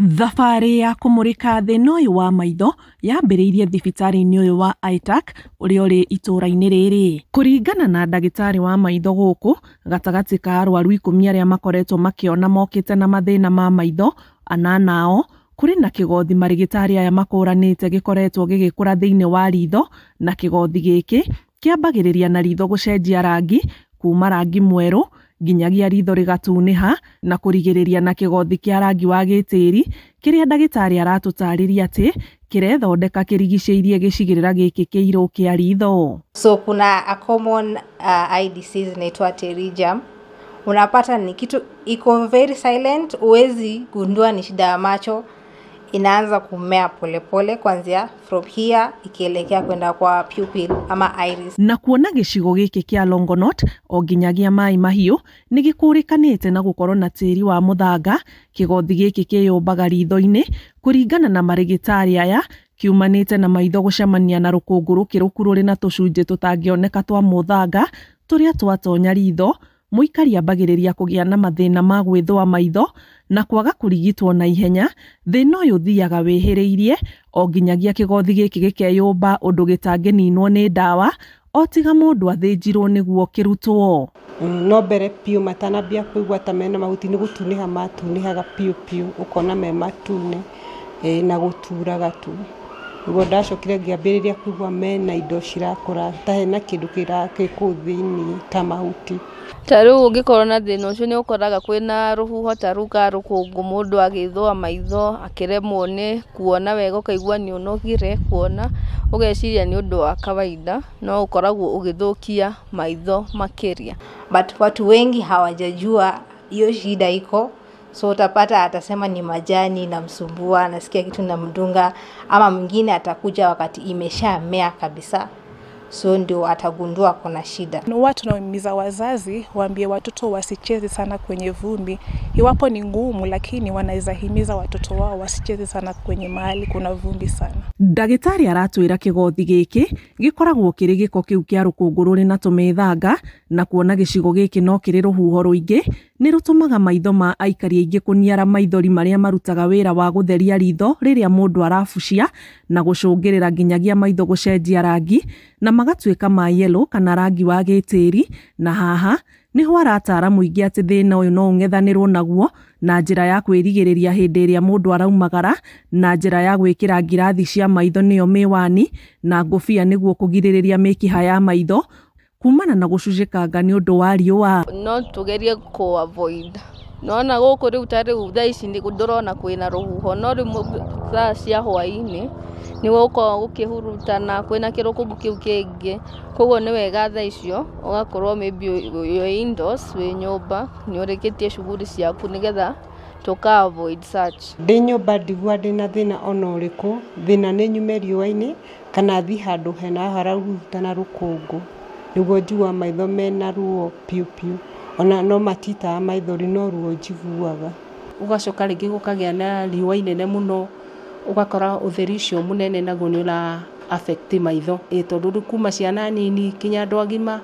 Thabarĩ ya kũmũrĩka thĩna ũyũ wa maitho yambĩrĩirie thibitarĩ-inĩ ũyũ wa Itac ũrĩa ũrĩ itũũra-inĩ rĩrĩ. Kũringana na ndagĩtarĩ wa maitho gũkũ, gatagatĩ ka arwaru 10 arĩa makoretwo makĩona mokĩte na mathĩna ma maitho, 8 ao kũrĩ na kĩgothi marĩgĩtarĩ aya makũranĩte gĩkoretwo gĩgĩkũra thĩinĩ wa ritho, na kĩgothi gĩkĩ kĩambagĩrĩria na ritho gũcenjia rangi kuma rangi mwerũ nginyagia ritho rĩgatunĩha na kũrigĩrĩria na kĩgothi kĩa rangi wa gĩtĩri, kĩrĩa ndagĩtarĩ aratũtarĩria atĩ kĩrethondeka kĩrigicĩirie gĩcigĩrĩra gĩkĩ kĩirũ kĩa ritho. So kuna a common eye disease inaitwa pterygium. Unapata ni kitu iko very silent, uwezi gundua ni shida ya macho, inaanza kumea polepole kuanzia from here ikielekea kwenda kwa pupil ama iris. Na kuona gĩcigo gĩkĩ kĩa Longonot o nginyagia Mai Mahiũ nĩ gĩkũrĩkanĩte na gũkorwo na tĩri wa mũthanga, kĩgothi gĩkĩ kĩyũmbaga ritho-inĩ kũringana na marĩgĩtarĩ aya, kiumanĩte na maitho gũcemania na rũkũngũ rũkĩrũku rũrĩ na tũcunjĩ tũtangĩoneka twa mũthanga tũrĩa twatonya ritho. Mũikari ambagĩrĩria kũgĩa na mathĩna ma gwĩthũa maitho na kwaga kũrigitwo na ihenya. Thĩna ũyũ ũthiaga wĩhĩrĩirie o nginyagia kĩgothi gĩkĩ gĩkeyũmba ũndũ gĩtangĩninwo nĩ ndawa, o tiga mũndũ athĩnjirwo nĩguo kĩrutwo. No mbere biũ matanambia kũigua ta mena mahuti nĩ gũtunĩha matunĩhaga piũ piũ, ũkona me matune na gũturaga tu. Nĩguo ndacokire ngĩambĩrĩria kũigua mena indo cirakũra ta hena kĩndũ kĩrakĩkũu thĩinĩ ta mahuti. Tarĩu ũngĩkorwo na thĩna ũcio nĩ ũkoraga kwĩna rũhuho ta rũu ka rũkũngũ, mũndũ agĩthũa maitho akĩremwo nĩ kuona wega, ũkaigua nĩ ũnogire kuona, ũgeciria nĩ ũndũ wa kawaida, no ũkoragwo ũgĩthũkia maitho makĩria. But watu wengi hawajajua hiyo shida iko, so utapata atasema ni majani na msumbua, anasikia kitu na mdunga, ama mwingine atakuja wakati imeshamea kabisa, so ndio atagundua kuna shida. Watu tunahimiza wazazi waambie watoto wasicheze sana kwenye vumbi. Iwapo ni ngumu, lakini wanaweza himiza watoto wao wasicheze sana kwenye mahali kuna vumbi sana. Ndagĩtarĩ aratwĩra kĩgothi gĩkĩ gĩkoragwo kĩrĩ gĩko kĩu kĩa rũkũngũ rũrĩ na tũmĩthanga, na kuona gĩcigo gĩkĩ no kĩrĩ rũhuho rũingĩ nĩ rũtũmaga maitho ma aikari aingĩ kũniara maithori marĩa marutaga wĩra wa gũtheria ritho rĩrĩa mũndũ arabucia, na gũcũngĩrĩra nginyagia maitho gũcenjia rangi na magatuĩka ma yellow kana rangi wa gĩtĩri. Na haha nĩho aratara mũingĩ atĩ thĩna ũyũ no ũng'ethanĩrwo naguo na njĩra ya kwĩrigĩrĩria hĩndĩ ĩrĩa mũndũ araumagara, na njĩra ya gwĩkĩra ngirathi cia maitho nĩyo mĩwani na ngũbia nĩguo kũgirĩrĩria mĩkiha ya maitho kumana na gũcunjĩkanga nĩ ũndũ wa riũa. No tugerie avoid. Nona gũkũ rĩu ta rĩu thaa ici ndĩrona kwĩna rũhuho, no rĩu thaa cia hwaĩ-inĩ nĩ gũkorwo gũkĩhurutana, kwĩna kĩrũkũngũ kĩu kĩngĩ, koguo nĩ wega thaa icio ũgakorwo maybe you're indoors, wĩ nyũmba, nĩ ũrĩkĩtie shughuli ciaku nĩgetha tũka avoid such. Ndĩ nyũmba ndigua ndĩna thĩna ona ũrĩkũ, thĩna nĩ nyume riũa-inĩ kana thiĩ handũ hena harahurutana rũkũngũ, nĩguo njigua maitho mena ruo piũ piũ, ona no matitaga maithori no ruo njiguaga. Ũgacoka rĩngĩ gũkagĩa na riũa inene mũno, ũgakora ũtheri ũcio mũnene naguo nĩ ũra affect maitho, tondũ kuma ciana nini kinya andũ agima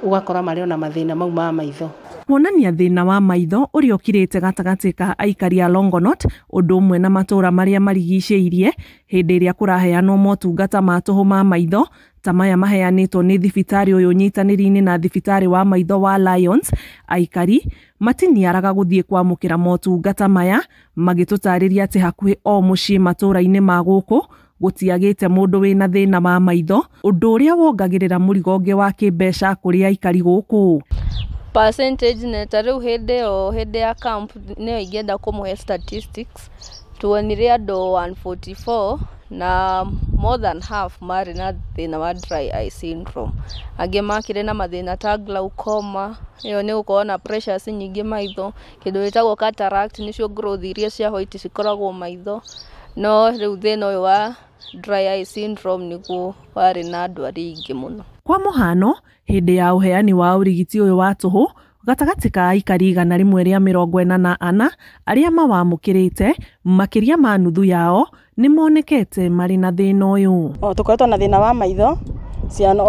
ũgakora marĩ ona mathĩna mau ma maitho. Kuonania thĩna wa maitho ũrĩa ũkirĩte gatagatĩ ka aikari a Longonot ũndũ ũmwe na matũũra marĩa marigicĩirie hĩndĩ ĩrĩa kũraheanwo motungata ma tũhũ ma maitho ta maya maheanĩtwo nĩ thibitarĩ ũyũ nyitanĩri-inĩ na thibitarĩ wa maitho wa Lions. Aikari matiniaraga gũthiĩ kwamũkĩra motungata maya, magĩtũtarĩria atĩ hakuhĩ o mũciĩ matũũra-inĩ ma gũkũ gũtiagĩte mũndũ wĩna thĩna wa maitho, ũndũ ũrĩa wongagĩrĩra mũrigo ũngĩ wa kĩmbeca kũrĩ aikari gũkũ. Percentage neta rĩu hĩndĩ ya camp nĩyo ingĩenda kũmũhe statistics, tuonire andũ 144 na more than half marĩ na thĩna wa dry eye syndrome. Angĩ makĩrĩ na mathĩna ta glaucoma, ĩyo nĩ gũkorwo na pressures nyingĩ maitho, kĩndũ gĩtagwo cataract nĩcio growth iria cia white cikoragwo maitho, no rĩu thĩna ũyũ wa dry eye syndrome nĩguo warĩ na andũ arĩa aingĩ mũno. Kwa mũhano, hĩndĩ ya ũheani wa ũrigiti ũyũ wa tũhũ gatagatĩ ka aikari 144 arĩa mawamũkĩrĩte, makĩria ma nuthu yao nĩ monekete marĩ na thĩna ũyũ. Tũkoretwo na thĩna wa maitho ciana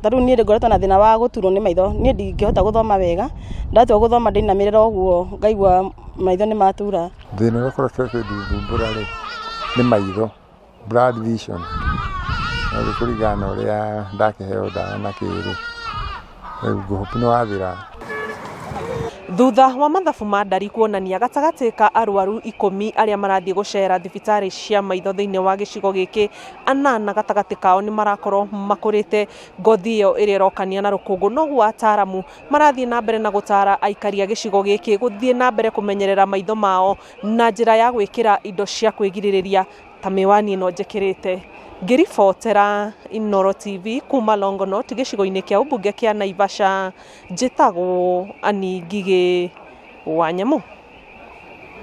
taru ni ngoretwo na thina wa guturwo ni maitho ni ndingihota guthoma wega ndatua guthoma ndinamirira uguo ngaigua maitho ni matura thina wa korekete ndumbumbura ri ni maitho blood vision na kurigana uria ndakiheo ndawa na kiri nguhupino wathira. Thutha wa mathabu ma ndari kuonania gatagati ka arwaru 10 aria marathie gucera thibitari cia maitho thiini wa gicigo giki, 8 gatagati kao ni marakorwo makurite ngothi iyo iria irokania na rukungu, no ataaramu marathie na mbere na gutara aikaria gicigo giki guthie na mbere kumenyerera maitho mao na njira ya gwikira indo cia kwigiririria ta miwani ino njekirite. Ngiribotera Inooro TV kuma Longonot gicigo-ini kia ubunge kia Naivasha, njitagwo Ani Ngigĩ wa Nyamu.